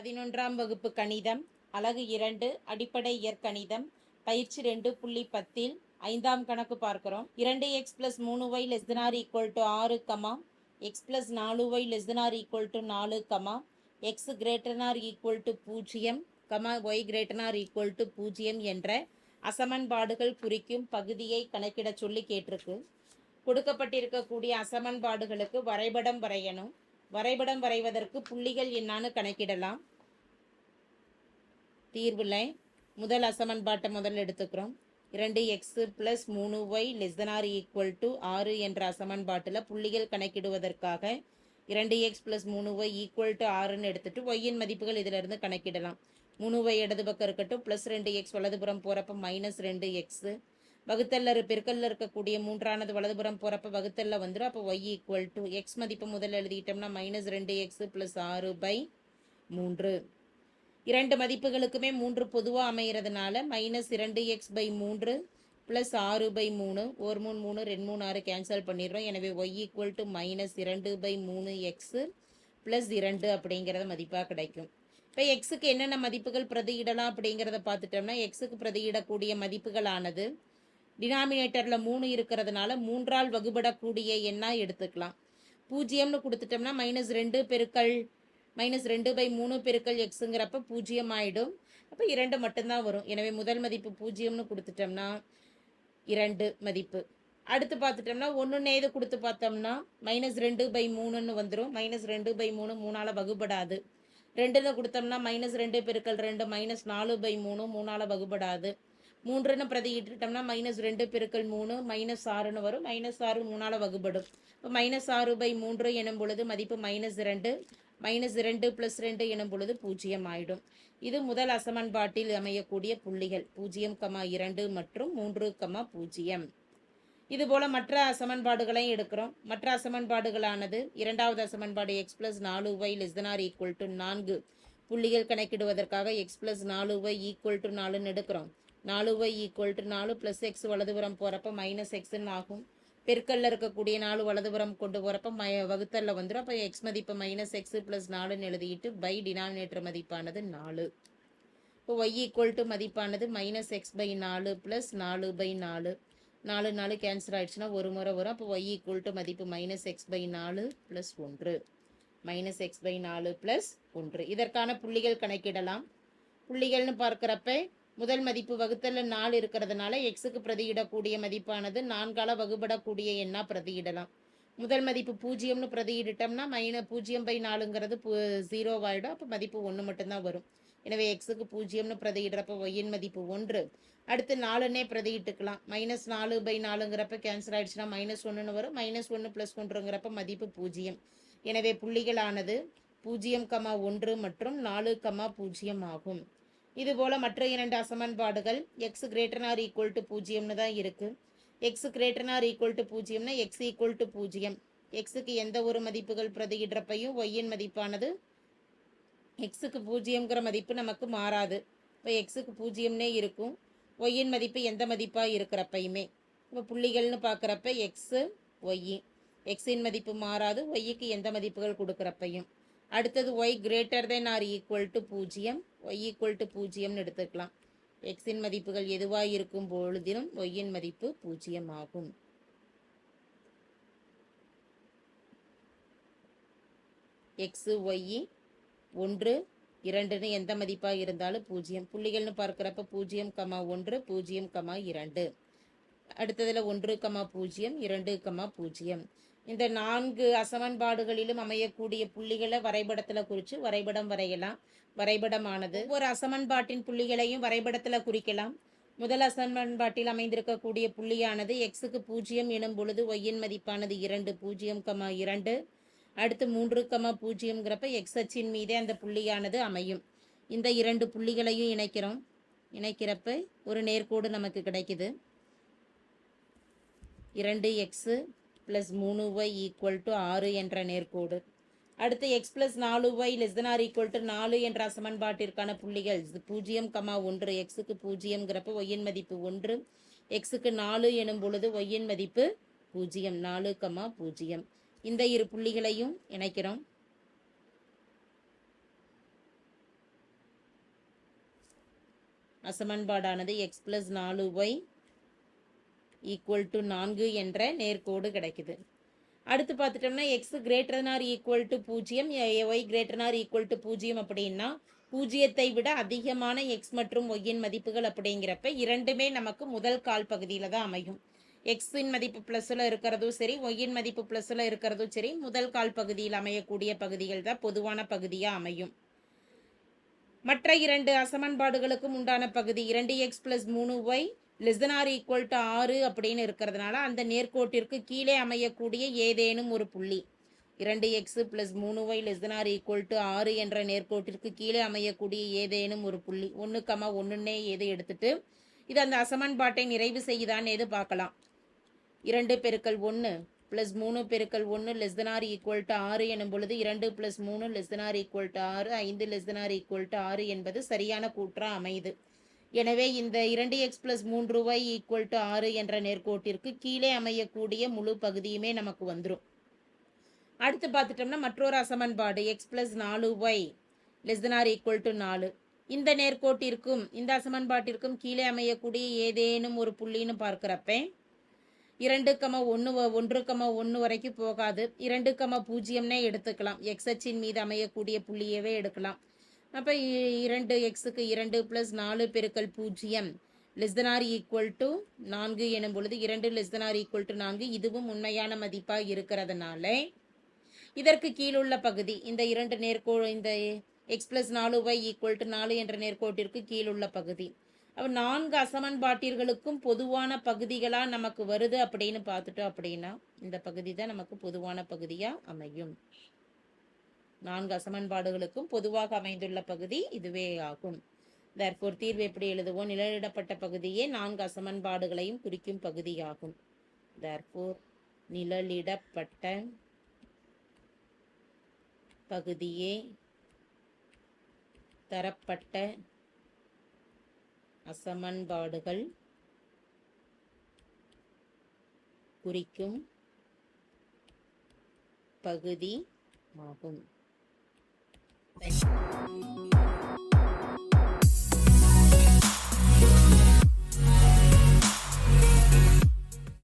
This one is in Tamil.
11ஆம் வகுப்பு கணிதம் அலகு 2 அடிப்படை இயற்கணிதம் பயிற்சி 2.10 ஐந்தாம் கணக்கு பார்க்கிறோம். 2x + 3y ≤ 6, x + 4y ≤ 4, x ≥ 0, y ≥ 0 என்ற அசமன்பாடுகள் குறிக்கும் பகுதியை கணக்கிட சொல்லி கேட்டிருக்கு. கொடுக்கப்பட்டிருக்கக்கூடிய அசமன்பாடுகளுக்கு வரைபடம் வரையணும். வரைபடம் வரைவதற்கு புள்ளிகள் என்னான்னு கணக்கிடலாம். தீர்வுல முதல் அசமன்பாட்டை முதல்ல எடுத்துக்கிறோம். 2x + 3y ≤ 6 என்ற அசமன்பாட்டில் புள்ளிகள் கணக்கிடுவதற்காக 2x + 3y = 6ன்னு எடுத்துட்டு y மதிப்புகள் இதிலிருந்து கணக்கிடலாம். 3y இடது பக்கம் இருக்கட்டும், +2x வலதுபுறம் போகிறப்ப -2x, வகுத்தல்ல பெருக்கல்ல இருக்கக்கூடிய 3ஆனது வலதுபுறம் போகிறப்ப வகுத்தல்ல வந்துடும். அப்போ y = x மதிப்பு முதல்ல எழுதிட்டோம்னா -2x + 6/3. இரண்டு மதிப்புகளுக்குமே 3 பொதுவாக அமைகிறதுனால -2x/3 + 6/3, 1 3 3 2 3 6 கேன்சல் பண்ணிடுறோம். எனவே y = -2/3x + 2 அப்படிங்கிறத மதிப்பாக கிடைக்கும். இப்போ எக்ஸுக்கு என்னென்ன மதிப்புகள் பிரதியிடலாம் அப்படிங்கிறத பார்த்துட்டோம்னா, எக்ஸுக்கு பிரதியிடக்கூடிய மதிப்புகளானது டினாமினேட்டரில் 3 இருக்கிறதுனால 3ஆல் வகுபடக்கூடிய எண்ணாக எடுத்துக்கலாம். 0ன்னு கொடுத்துட்டோம்னா -2 பெருக்கல் -2/3 பெருக்கல் எக்ஸுங்கிறப்ப 0 ஆகிடும். அப்போ 2 மட்டும்தான் வரும். எனவே முதல் மதிப்பு 0ன்னு கொடுத்துட்டோம்னா 2 மதிப்பு. அடுத்து பார்த்துட்டோம்னா 1 இது கொடுத்து பார்த்தோம்னா -2/3ன்னு வந்துடும். -2/3 3ஆல் வகுபடாது. 2ன்னு கொடுத்தோம்னா -2 பெருக்கல் 2 -4/3 3ஆல் வகுபடாது. 3ன்னு பிரதியிட்டுட்டோம்னா -2 பெருக்கல் 3 -6ன்னு வரும். -6 3ஆல் வகுபடும். இப்போ -6/3 எனும் பொழுது மதிப்பு -2, -2 + 2 எனும் பொழுது 0 ஆகிடும். இது முதல் அசமன்பாட்டில் அமையக்கூடிய புள்ளிகள் 0, 2 மற்றும் 3, 0. இதுபோல் மற்ற அசமன்பாடுகளையும் எடுக்கிறோம். மற்ற அசமன்பாடுகளானது இரண்டாவது அசமன்பாடு x + 4y ≤ 4 புள்ளிகள் கணக்கிடுவதற்காக x + 4y = 4ன்னு எடுக்கிறோம். 4y = 4 + x வலதுபுறம் போகிறப்ப -xன்னு ஆகும். பெருக்கல்ல இருக்கக்கூடிய 4 வலதுபுறம் கொண்டு போகிறப்ப வகுத்தல்ல வந்துடும். அப்போ x மதிப்பு -x + 4ன்னு எழுதிட்டு டினாமினேட்டர் மதிப்பானது 4. இப்போ y = மதிப்பானது -x/4 + 4/4, 4 4 கேன்சல் ஆகிடுச்சுன்னா ஒரு முறை வரும். அப்போ y = மதிப்பு -x/4 + 1, -x/4 + 1. இதற்கான புள்ளிகள் கணக்கிடலாம். புள்ளிகள்னு பார்க்குறப்ப முதல் மதிப்பு வகுத்தல்ல 4 இருக்கிறதுனால எக்ஸுக்கு பிரதியிடக்கூடிய மதிப்பானது 4ஆல் வகுபடக்கூடிய எண்ணாக பிரதியிடலாம். முதல் மதிப்பு 0ன்னு பிரதியிட்டோம்னா -0/4ங்கிறது 0 ஆகிடும். அப்போ மதிப்பு 1 மட்டும்தான் வரும். எனவே எக்ஸுக்கு 0ன்னு பிரதியிடுறப்ப ஒய்யின் மதிப்பு 1. அடுத்து 4ன்னே பிரதியிட்டுக்கலாம். -4/4ங்கிறப்ப கேன்சல் ஆகிடுச்சுன்னா -1ன்னு வரும். -1 + 1ங்கிறப்ப மதிப்பு 0. எனவே புள்ளிகளானது 0, 1 மற்றும் 4, 0 ஆகும். இதுபோல் மற்ற இரண்டு அசமன்பாடுகள் x ≥ 0ன்னு தான் இருக்குது. x ≥ 0ன்னா x = 0. எக்ஸுக்கு எந்த ஒரு மதிப்புகள் பிரதியிடுறப்பையும் ஒய்யின் மதிப்பானது எக்ஸுக்கு 0ங்கிற மதிப்பு நமக்கு மாறாது. இப்போ எக்ஸுக்கு 0ன்னே இருக்கும். ஒய்யின் மதிப்பு எந்த மதிப்பாக இருக்கிறப்பையுமே. இப்போ புள்ளிகள்னு பார்க்குறப்ப எக்ஸு ஒய், எக்ஸின் மதிப்பு மாறாது. ஒய்க்கு எந்த மதிப்புகள் கொடுக்குறப்பையும். அடுத்தது y ≥ 0, y = 0ன்னு எடுத்துக்கலாம். எக்ஸின் மதிப்புகள் எதுவாக இருக்கும் பொழுதிலும் ஒய்யின் மதிப்பு 0 ஆகும். எக்ஸ் ஒய் 1 2ன்னு எந்த மதிப்பாக இருந்தாலும் 0. புள்ளிகள்னு பார்க்குறப்ப 0, 1, 0, 2. அடுத்ததில் 1, 0, 2, 0. இந்த 4 அசமன்பாடுகளிலும் அமையக்கூடிய புள்ளிகளை வரைபடத்தில் குறித்து வரைபடம் வரையலாம். வரைபடமானது ஒவ்வொரு அசமன்பாட்டின் புள்ளிகளையும் வரைபடத்தில் குறிக்கலாம். முதல் அசமன்பாட்டில் அமைந்திருக்கக்கூடிய புள்ளியானது எக்ஸுக்கு 0 எனும் பொழுது ஒய்யின் மதிப்பானது 2, 0, 2. அடுத்து 3, 0ங்கிறப்ப எக்ஸ் அச்சின் மீதே அந்த புள்ளியானது அமையும். இந்த இரண்டு புள்ளிகளையும் இணைக்கிறோம். இணைக்கிறப்ப ஒரு நேர்கோடு நமக்கு கிடைக்குது. 2x + 3y = 6 என்ற நேர்கோடு. அடுத்து x + 4y ≤ 4 என்ற அசமன்பாட்டிற்கான புள்ளிகள் 0, 1. எக்ஸுக்கு 0ங்கிறப்ப ஒய்யின் மதிப்பு 1, எக்ஸுக்கு 4 எனும் பொழுது ஒய்யின் மதிப்பு 0, 4, 0. இந்த இரு புள்ளிகளையும் இணைக்கிறோம். அசமன்பாடானது x plus 4y equal to 4 என்ற நேர்கோடு கிடைக்குது. அடுத்து பார்த்துட்டோம்னா x greater or equal to 0, y greater or equal to 0 அப்படின்னா பூஜ்ஜியத்தை விட அதிகமான எக்ஸ் மற்றும் ஒய்யின் மதிப்புகள் அப்படிங்கிறப்ப இரண்டுமே நமக்கு முதல் கால் பகுதியில் தான் அமையும். எக்ஸின் மதிப்பு ப்ளஸில் இருக்கிறதும் சரி, ஒய்யின் மதிப்பு ப்ளஸில் இருக்கிறதும் சரி, முதல் கால் பகுதியில் அமையக்கூடிய பகுதிகள் தான் பொதுவான பகுதியாக அமையும். மற்ற இரண்டு அசமன்பாடுகளுக்கும் உண்டான பகுதி 2x + 3y ≤ 6 அப்படின்னு இருக்கிறதுனால அந்த நேர்கோட்டிற்கு கீழே அமையக்கூடிய ஏதேனும் ஒரு புள்ளி 2x + 3y ≤ 6 என்ற நேர்கோட்டிற்கு கீழே அமையக்கூடிய ஏதேனும் ஒரு புள்ளி 1,1 எது எடுத்துட்டு இது அந்த அசமன்பாட்டை நிறைவு செய்யுதான்னு எது பார்க்கலாம். 2 × 1 + 3 × 1 ≤ 6 எனும் பொழுது 2 + 3 ≤ 6, 5 ≤ 6 என்பது சரியான கூற்றா அமையுது. எனவே இந்த 2x + 3y = 6 என்ற நேர்கோட்டிற்கு கீழே அமையக்கூடிய முழு பகுதியுமே நமக்கு வந்துடும். அடுத்து பார்த்துட்டோம்னா மற்றொரு அசமன்பாடு x + 4y ≤ 4. இந்த நேர்கோட்டிற்கும் இந்த அசமன்பாட்டிற்கும் கீழே அமையக்கூடிய ஏதேனும் ஒரு புள்ளின்னு பார்க்குறப்ப 2,1 வரைக்கும் போகாது. 2,0 எடுத்துக்கலாம். எக்ஸ் அச்சின் மீது அமையக்கூடிய புள்ளியவே எடுக்கலாம். அப்போ 2x-க்கு 2 + 4 × 0 ≤ 4 எனும் பொழுது 2 ≤ 4 இதுவும் உண்மையான மதிப்பாக இருக்கிறதுனால இதற்கு கீழுள்ள பகுதி இந்த இந்த x + 4y = 4 என்ற நேர்கோட்டிற்கு கீழுள்ள பகுதி. அப்போ 4 அசமன்பாட்டிர்களுக்கும் பொதுவான பகுதிகளாக நமக்கு வருது அப்படின்னு பார்த்துட்டோம் அப்படின்னா இந்த பகுதி தான் நமக்கு பொதுவான பகுதியாக அமையும். 4 அசமன்பாடுகளுக்கும் பொதுவாக அமைந்துள்ள பகுதி இதுவே ஆகும். therefore தீர்வு எப்படி எழுதுவோம்? நிழலிடப்பட்ட பகுதியே 4 அசமன்பாடுகளையும் குறிக்கும் பகுதியாகும். therefore நிழலிடப்பட்ட பகுதியே தரப்பட்ட அசமன்பாடுகள் குறிக்கும் பகுதி ஆகும்.